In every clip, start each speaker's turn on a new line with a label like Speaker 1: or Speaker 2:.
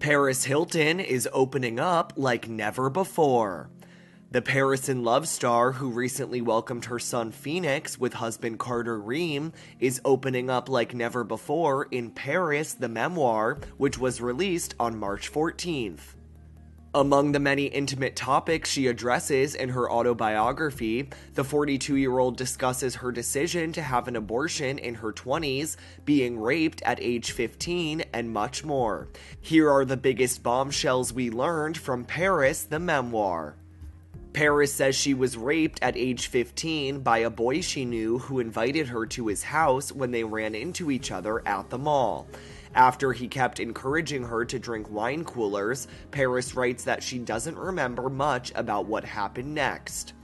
Speaker 1: Paris Hilton is opening up like never before. The Paris in Love star, who recently welcomed her son Phoenix with husband Carter Ream, is opening up like never before in Paris, the Memoir, which was released on March 14th. Among the many intimate topics she addresses in her autobiography, the 42-year-old discusses her decision to have an abortion in her 20s, being raped at age 15, and much more. Here are the biggest bombshells we learned from Paris, the Memoir. Paris says she was raped at age 15 by a boy she knew who invited her to his house when they ran into each other at the mall. After he kept encouraging her to drink wine coolers, Paris writes that she doesn't remember much about what happened next.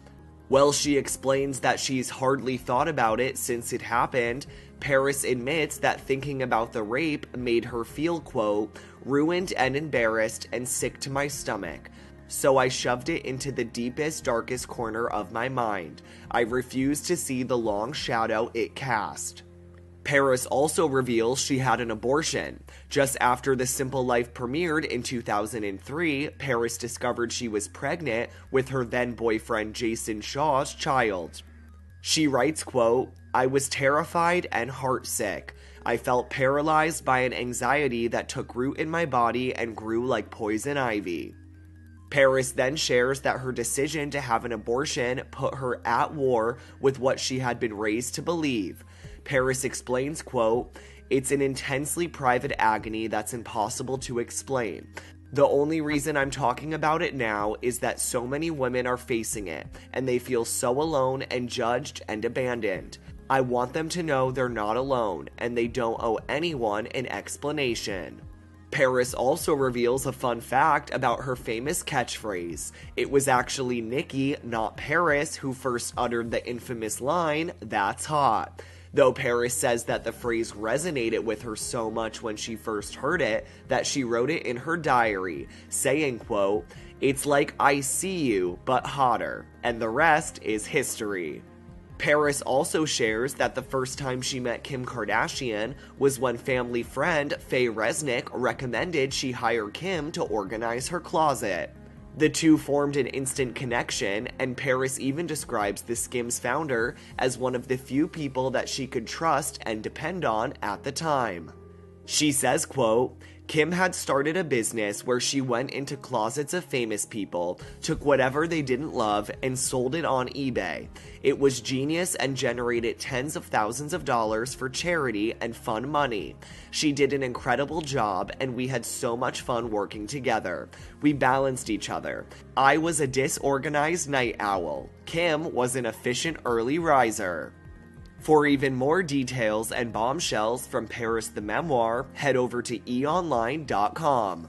Speaker 1: While she explains that she's hardly thought about it since it happened, Paris admits that thinking about the rape made her feel, quote, ruined and embarrassed and sick to my stomach. So I shoved it into the deepest, darkest corner of my mind. I refused to see the long shadow it cast. Paris also reveals she had an abortion. Just after The Simple Life premiered in 2003, Paris discovered she was pregnant with her then-boyfriend Jason Shaw's child. She writes, quote, I was terrified and heartsick. I felt paralyzed by an anxiety that took root in my body and grew like poison ivy. Paris then shares that her decision to have an abortion put her at war with what she had been raised to believe. Paris explains, quote, it's an intensely private agony that's impossible to explain. The only reason I'm talking about it now is that so many women are facing it, and they feel so alone and judged and abandoned. I want them to know they're not alone, and they don't owe anyone an explanation. Paris also reveals a fun fact about her famous catchphrase. It was actually Nikki, not Paris, who first uttered the infamous line, "That's hot." Though Paris says that the phrase resonated with her so much when she first heard it that she wrote it in her diary, saying, quote, "It's like I see you, but hotter, and the rest is history." Paris also shares that the first time she met Kim Kardashian was when family friend Faye Resnick recommended she hire Kim to organize her closet. The two formed an instant connection, and Paris even describes the Skims founder as one of the few people that she could trust and depend on at the time. She says, quote, Kim had started a business where she went into closets of famous people, took whatever they didn't love, and sold it on eBay. It was genius and generated tens of thousands of dollars for charity and fun money. She did an incredible job, and we had so much fun working together. We balanced each other. I was a disorganized night owl. Kim was an efficient early riser. For even more details and bombshells from Paris the Memoir, head over to eonline.com.